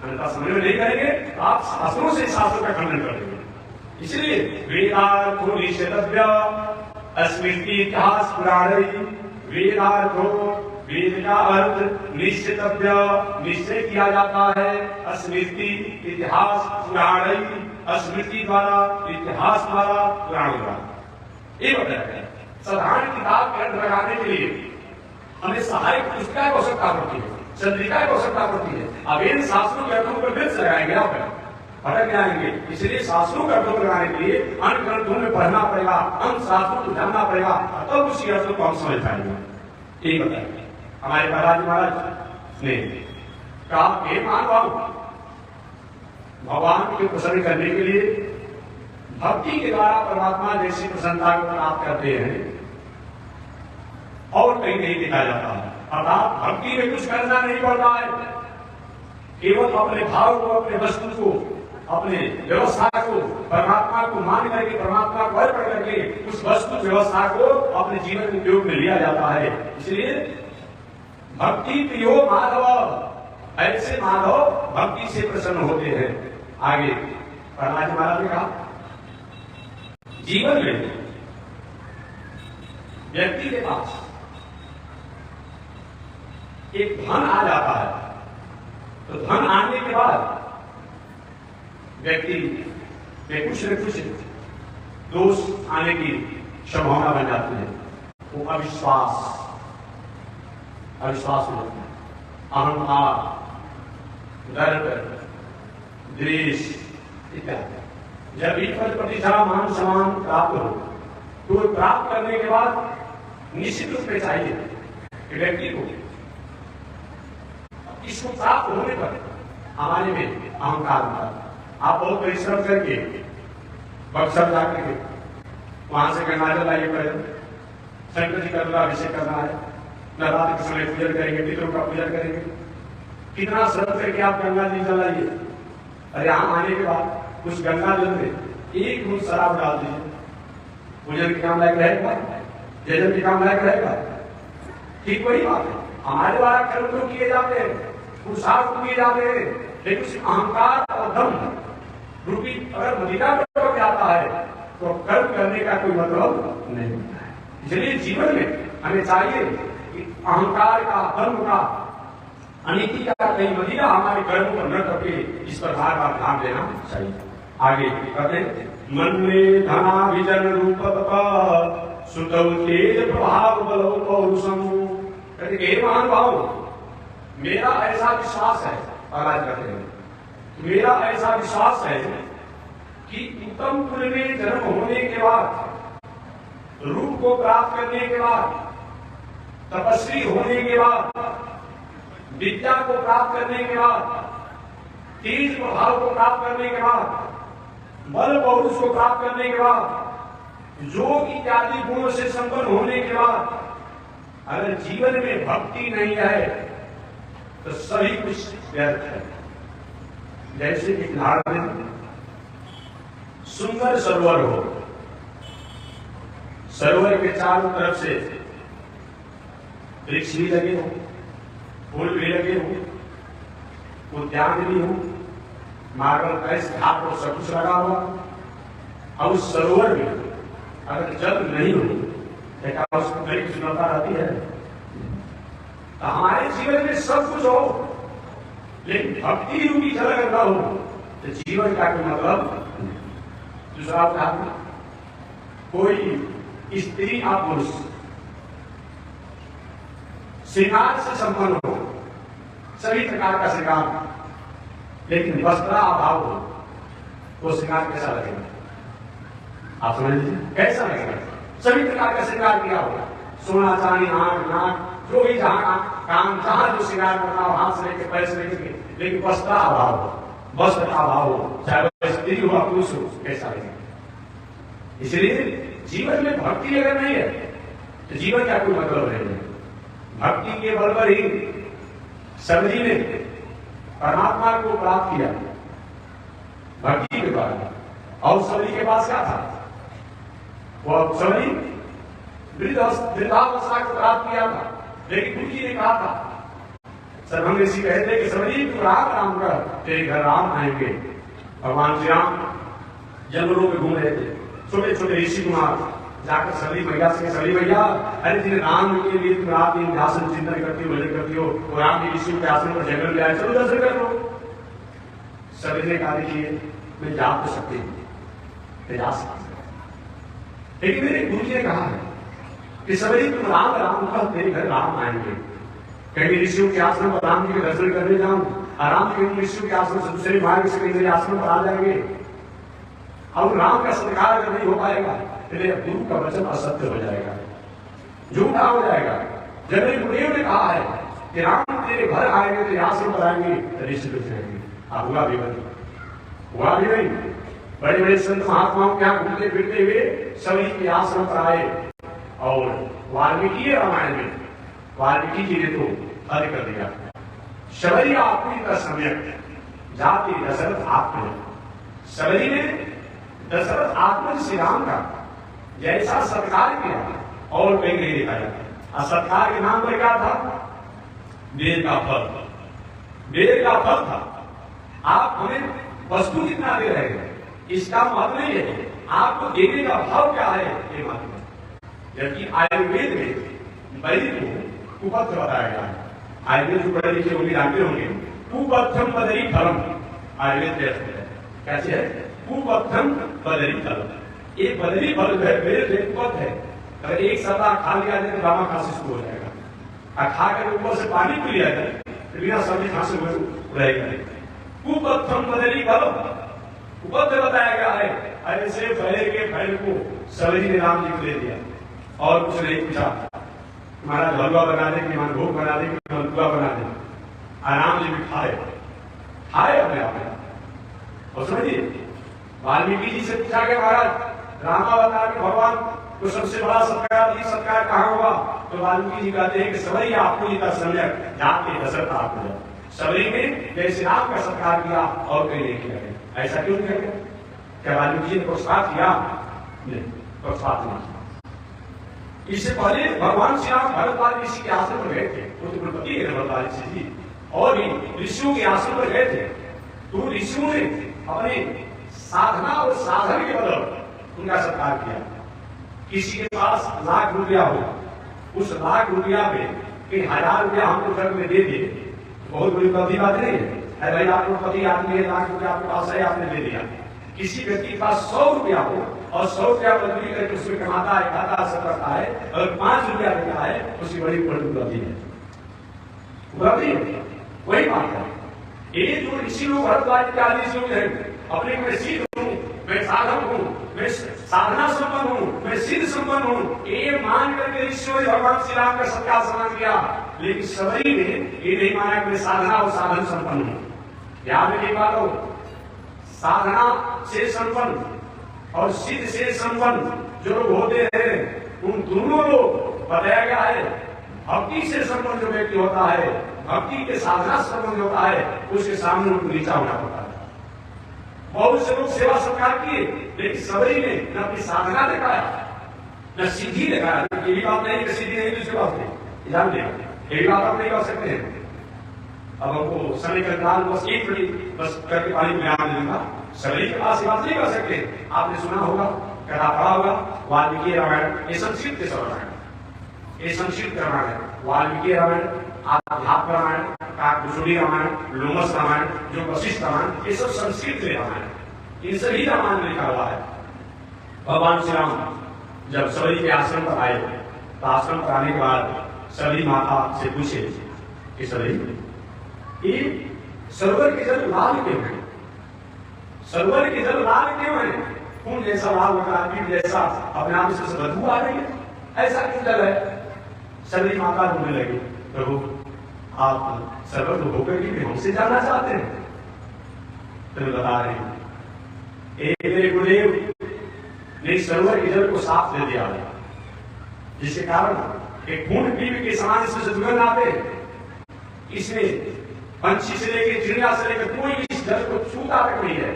अन्यथा समन्वय नहीं करेंगे आप शास्त्रों से शास्त्रों का खंडन करेंगे। इसलिए वेदार्थो निषेधव्य स्मृति इतिहास पुराण, वेदार्थो वेद का अर्थ निश्चितव्य निश्चय किया जाता है, स्मृति इतिहास पुराण, स्मृति द्वारा इतिहास द्वारा पुराण द्वारा। ये बताया गया। साधारण किताब के अर्थ लगाने के लिए हमें सहायक पुस्तिका की आवश्यकता पड़ती है, चंद्रिका की आवश्यकता पड़ती है। अब इन शास्त्रों के अर्थों पर फिर से लगाएंगे आप भटक जाएंगे। इसलिए शास्त्रों के अर्थों को लगाने के लिए अन्य ग्रंथों में पढ़ना पड़ेगा, अन्य शास्त्रों को जानना पड़ेगा, तब उसी अर्थों को हम समझ पाएंगे। ये बताएंगे हमारे प्रहलाद महाराज ने कहा हे मानव, भगवान को प्रसन्न करने के लिए भक्ति के द्वारा परमात्मा जैसी प्रसन्नता को प्राप्त करते हैं और कहीं नहीं देखा जाता है। अर्थात भक्ति में कुछ करना नहीं पड़ता है, केवल अपने भाव को, अपने वस्तु को, अपने व्यवस्था को परमात्मा को मान करके, परमात्मा को अर्पण करके उस वस्तु व्यवस्था को अपने जीवन में उपयोग में लिया जाता है। इसलिए भक्ति प्रियो माधव, ऐसे माधव भक्ति से प्रसन्न होते हैं। आगे प्रहलाद जी महाराज ने कहा जीवन में व्यक्ति के पास एक धन आ जाता है तो धन आने के बाद व्यक्ति में कुछ न कुछ दोष आने की संभावना बन जाती है। वो अविश्वास हो जाता है, अहंकार, गर्व, द्वेष इत्यादि। जब भी पद प्रतिष्ठा मान सम्मान प्राप्त हो तो प्राप्त करने के बाद निश्चित रूप में चाहिए कि व्यक्ति को इसको प्राप्त होने पर हमारे में अहंकार होता है। आप बहुत परिश्रम करके बक्सर जाकर के वहां से गंगाजल लाइए, शंकर जी का अभिषेक करना है, नवरात्र के समय पूजन करेंगे, पितरों का पूजन करेंगे। कितना श्रम करके आप गंगा जी जलाइए। अरे यहाँ आने के बाद उस गंगा जल में एक घूंट शराब डाल दीजिए, पूजन के काम लायक रहेगा, जजन के काम लायक रहेगा। ठीक वही बात है, हमारे द्वारा कर्म तो किए जाते हैं, पुरुषार्थ किए जाते हैं, लेकिन उस अहंकार और दम रूपी अगर मदिरा में जाता है तो कर्म करने का कोई मतलब नहीं होता है। इसलिए जीवन में हमें चाहिए कि अहंकार का, दम का, अनिति का कहीं मदिरा हमारे कर्म पर न करके इस पर बार बार ध्यान देना चाहिए। आगे कहते हैं, मन में धनाभिजन रूप सुतव तेज प्रभाव बलो पौरुषम। कहते हे महानुभाव, मेरा ऐसा विश्वास है, महाराज कहते हैं, मेरा ऐसा विश्वास है कि उत्तम कुल में जन्म होने के बाद, रूप को प्राप्त करने के बाद, तपस्वी होने के बाद, विद्या को प्राप्त करने के बाद, तेज प्रभाव को प्राप्त करने के बाद, बल पौरुष को प्राप्त करने के बाद, योग इत्यादि गुणों से संपन्न होने के बाद अगर जीवन में भक्ति नहीं है तो सभी कुछ व्यर्थ है। जैसे कि उदाहरण में सुंदर सरोवर हो, सरोवर के चारों तरफ से वृक्ष भी लगे हो, फूल भी लगे हो, उद्यान भी हो, मार्बल टाइल्स घाट और सब कुछ लगा हुआ, और उस सरोवर में अगर जल नहीं हो देखा उसको बड़ी सुंदरता रहती है। तो हमारे जीवन में सब कुछ हो लेकिन भक्ति रूपी जल अगर न हो तो जीवन का कोई मतलब नहीं। दूसरा उदाहरण, कोई स्त्री या पुरुष श्रृंगार से संपन्न हो, सभी प्रकार का श्रृंगार, लेकिन वस्त्र अभाव हो, वो श्रृंगार कैसा लगेगा? आप समझ लीजिए, कैसा लगेगा? सभी प्रकार का श्रृंगार किया होगा, सोना चांदी आंख नाक जो भी जहां काम जहां जो श्रृंगार करना हो, हाथ से लेकर पैर से लेकर, लेकिन वस्त्र अभाव हो, वस्त्र का अभाव हो, चाहे वह स्त्री हो पुरुष हो, कैसा लगेगा? इसलिए जीवन में भक्ति अगर नहीं है तो जीवन का कोई मतलब नहीं है। भक्ति के बल पर ही सबरी ने परमात्मा को प्राप्त किया, भक्ति के द्वारा। और सबरी के पास क्या था? वह सबरी वृद्धावस्था को प्राप्त किया था, लेकिन गुरु जी ने कहा था, सरभंग ऋषि कहते कि सबरी तू राम राम कर, तेरे घर राम आएंगे। भगवान श्री राम जंगलों में घूम रहे थे, छोटे छोटे ऋषि कुमार जाकर सबरी मैया से, सबरी मैया अरे जिन्हें राम के लिए तुम रात दिन ध्यान चिंतन करती हो, भजन करती हो, तो राम के ऋषि के आश्रम पर जंगल में आए, चलो दर्शन कर लो। सबरी ने कहा देखिए मैं जा तो सकती हूँ, जा सकती, लेकिन मेरे गुरु जी ने कहा है कि सबरी तुम राम राम कह, तेरे घर राम आएंगे। कहीं ऋषियों के आश्रम पर राम जी के दर्शन करने जाऊं, आराम के ऋषियों के आश्रम से दूसरे मार्ग से कहीं मेरे आश्रम पर आ जाएंगे, और राम का सत्कार अगर नहीं हो पाएगा तो गुरु का वचन असत्य हो जाएगा, झूठा हो जाएगा। जब मेरे गुरुदेव ने कहा है कि राम तेरे घर आएंगे, तेरे आश्रम पर आएंगे, तो ऋषि लोग जाएंगे। अब हुआ भी नहीं। बड़े बड़े संत महात्माओं के यहाँ घूमते फिरते हुए सबरी के आश्रम पर आए, और वाल्मीकि रामायण में वाल्मीकि जी ने तो हद कर दिया, शबरी आपकी का समय जाति दशरथ आत्म। सबरी ने दशरथ आत्म श्री राम का जैसा सत्कार किया और कहीं नहीं देखा जाता। और सत्कार के नाम पर क्या था? वेद का फल, वेद का फल था। आप हमें वस्तु कितना दे रहे हैं इसका मतलब नहीं है, आपको देने का भाव क्या है ये मतलब। जबकि आयुर्वेद में वैद्य को कुपत्र बताया गया है। आयुर्वेद जो पढ़े लिखे होंगे जानते होंगे, कुपथम बदरी फलम आयुर्वेद है। कैसे है? कुपथम बदरी फलम। एक बदरी फल जो है मेरे कुपथ है, अगर एक सप्ताह खा लिया जाए तो रामा खांसी शुरू हो जाएगा, और खा कर ऊपर से पानी पी लिया जाए तो बिना सब्जी खांसी रहेगा। कुपथम बदरी फलम उपद्र बताया गया है। ऐसे बैल के फैल को सबरी ने राम जी को दे दिया और कुछ नहीं पूछा, महाराज हलवा बना दे कि भोग बना दे कि मलपुआ बना दे। आराम जी भी खाए अपने आप। और समझिए वाल्मीकि जी से पूछा गया, महाराज रामा बता के भगवान तो सबसे बड़ा सत्कार कहाँ हुआ? तो वाल्मीकि जी कहते हैं कि सबरी आपको जी का सम्यक जाते दशरथ आपको सबरी में जैसे राम का सत्कार किया और कहीं नहीं किया। ऐसा क्यों किया? क्या वाल्मीकि जी ने प्रोत्साहित किया? नहीं, प्रोत्साहित नहीं। इससे पहले भगवान श्री राम भरद्वाज ऋषि के आश्रम पर गए थे, वो तो कुलपति है भरद्वाज ऋषि जी, और भी ऋषियों के आश्रम पर गए थे। तो ऋषियों ने अपने साधना और साधन के बदल उनका सत्कार किया। किसी के पास लाख रुपया हो, उस लाख रुपया में कहीं 1000 रुपया हमको घर में दे दिए, बहुत बड़ी उपलब्धि बात नहीं है। भाई आप पति आदमी है, लाख रुपया आपके पास है, आपने दे दिया। किसी व्यक्ति के पास 100 रुपया हो और 100 रुपया मजदूरी करके उसमें कमाता है, खाता सब करता है, और 5 रुपया देता है, उसकी बड़ी उपलब्धि है। उपलब्धि वही बात है। ये जो ऋषि लोग भरद्वाज के आदि ऋषि लोग हैं, अपने मैं सिद्ध हूँ, मैं साधक हूँ, मैं साधना संपन्न हूँ, मैं सिद्ध संपन्न हूँ, ये मान करके ऋषियों ने भगवान श्री राम का सत्कार सम्मान किया। लेकिन सबरी ने ये नहीं माना कि मैं साधना और साधन संपन्न हूँ। याद रखिए बातों, साधना से संपन्न और सिद्ध से संपन्न जो लोग होते हैं, उन दोनों लोग बताया गया है। भक्ति से संपन्न जो व्यक्ति होता है, भक्ति के साधना से संपन्न होता है, उसके सामने उनको नीचा होना पड़ता है। बहुत से लोग सेवा सत्कार किए, लेकिन सबरी ने न अपनी साधना दिखाया, न सिद्धि दिखाया। ये भी बात नहीं कि सिद्धि नहीं दूसरी बात नहीं, ध्यान दें, ये भी बात आप नहीं कर सकते हैं। अब हमको समय का काल बस एक मिनट बस करके पानी में आने दूंगा। सबरी के पास बात नहीं कर सकते। आपने सुना होगा, कथा पढ़ा होगा, वाल्मीकि रामायण, ये संस्कृत के रामायण, ये संस्कृत रामायण, वाल्मीकि रामायण, आध्यात्म रामायण, काकभूषणी रामायण, लोमस रामायण, जो वशिष्ठ रामायण, ये सब संस्कृत के रामायण, इन सभी रामायण में लिखा हुआ है। भगवान श्री राम जब सबरी के आश्रम पर आए, तो आश्रम पर आने के बाद सबरी माता से पूछे कि सबरी, ये सरोवर के जल लाल क्यों है? सरोवर के जल लाल क्यों है? खून जैसा लाल होता है, पीठ जैसा, अपने आप से बदबू आ रही है, ऐसा क्यों जल है? सबरी माता बोलने लगी, प्रभु आप सरोवर तो होकर भी हमसे जानना चाहते हैं? तो बता रहे हैं, मेरे गुरुदेव ने सरोवर के जल को साफ दे दिया, जिसके कारण एक खून पीप के समान इसमें से दुर्गंध आते। इसमें पंछी से लेकर चिड़िया से लेकर कोई भी इस जल को छूता तक नहीं है,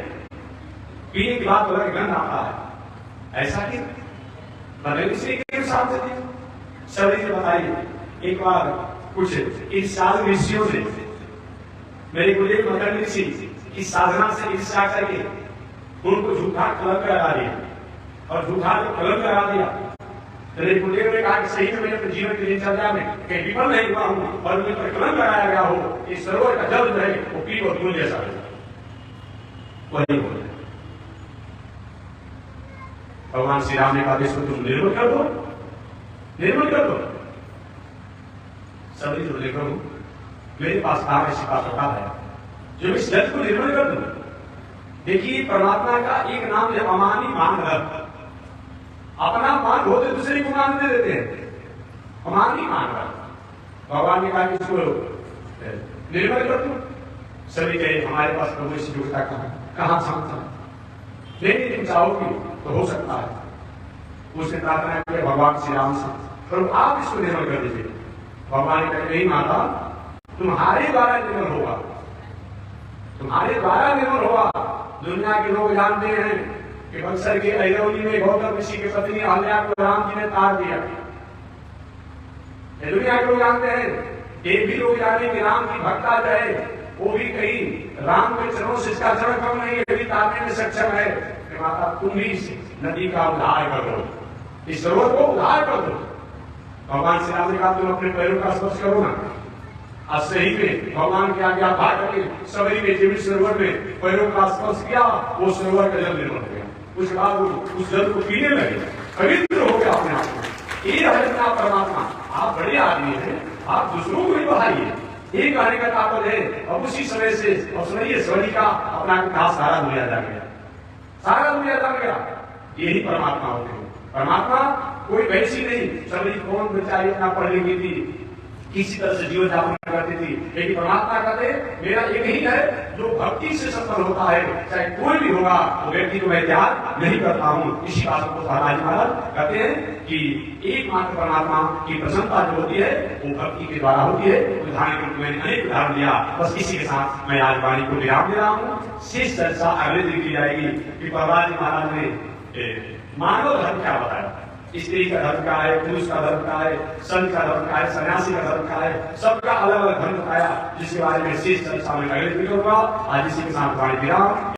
पीने के बाद अलग गंध आता है। ऐसा क्यों? बदल इसलिए क्यों साफ दे दिया? सबरी ने बताइए। एक बार कुछ इस साल ऋषियों ने मेरे गुरुदेव मदन ऋषि की साधना से ईर्ष्या करके उनको झूठा कलंक लगा दिया, और झूठा जो कलंक लगा दिया, मेरे गुरुदेव ने कहा कि सही में मैंने अपने जीवन की दिनचर्या में कहीं विफल नहीं हुआ हूं, और मुझे पर कलंक लगाया गया हो, इस सरोवर का जल जो है वो पीप और दूध जैसा है। वही बोले भगवान श्री राम ने कहा, इसको तुम निर्मल कर दो, निर्मल कर दो। सबरी जो लेकर मेरे पास आग ऐसी पात्रता है जो इस जल को निर्मल कर दूं। देखिए, परमात्मा का एक नाम है अमानी मान रख। अपना मान होते दूसरे को मान दे देते हैं, अमानी मान रख। भगवान ने कहा कि इसको निर्मल कर दूं। सभी कहे हमारे पास प्रभु इस योग्यता कहां क्षमता, लेकिन तुम चाहोगी तो हो सकता है। उसने प्रार्थना की भगवान श्री राम से, प्रभु आप इसको निर्मल कर दीजिए। भगवान ने कहा, नहीं माता, तुम्हारे द्वारा निर्मल होगा, तुम्हारे द्वारा निर्मल होगा। दुनिया के लोग जानते हैं कि बक्सर के अहिरौली में गौतम ऋषि की पत्नी अहल्या को राम जी ने तार दिया। दुनिया के लोग जानते हैं, ये भी लोग जाने कि राम की भक्ता जो है वो भी कहीं राम के चरणों से इसका चरण कम नहीं है, भी तारने में सक्षम है कि माता तुम भी इस नदी का उद्धार कर दो, इस सरोवर को उद्धार कर दो। भगवान श्री राम ने कहा, तुम अपने पैरों का स्पर्श करो ना। आज सही में भगवान की आज्ञा भाग करके सबरी में जीवित सरोवर में पैरों का स्पर्श किया, वो सरोवर का जल निर्मल हो गया। उसके बाद उस जल को पीने लगे, पवित्र हो गया अपने आप को। ये है अपना परमात्मा। आप बड़े आदमी हैं, आप दूसरों को भी बढ़ाइए, ये कहने का ताकत है। और उसी समय से और सुनिए, सबरी का अपना कहा सारा दुनिया जान गया, सारा दुनिया जान गया। यही परमात्मा होते हैं। परमात्मा कोई वैसी नहीं, सबरी कौन बेचारी इतना पढ़ लिखी थी, किसी तरह से जीवन यापन करती थी, लेकिन परमात्मा कहते मेरा एक ही है जो भक्ति से सफल होता है, चाहे कोई भी होगा वो व्यक्ति को मैं त्याग नहीं करता हूँ। इसी बात को महाराज महाराज कहते हैं कि एकमात्र परमात्मा की प्रसन्नता जो होती है वो भक्ति के द्वारा होती है। उदाहरण के रूप में मैंने अनेक उदाहरण दिया, बस इसी के साथ मैं आज वाणी को विराम दे रहा हूँ। शेष चर्चा अगले दिन की जाएगी कि प्रहलाद जी महाराज ने मानव धर्म क्या बताया, स्त्री का धर्म क्या है, पुरुष का धर्म क्या है, संत का धर्म क्या है, सन्यासी का धर्म क्या है, सबका अलग अलग धर्म बताया, जिसके बारे में शेष चर्चा में अगले दिन होगा। आज इसी के साथ वाणी विराम।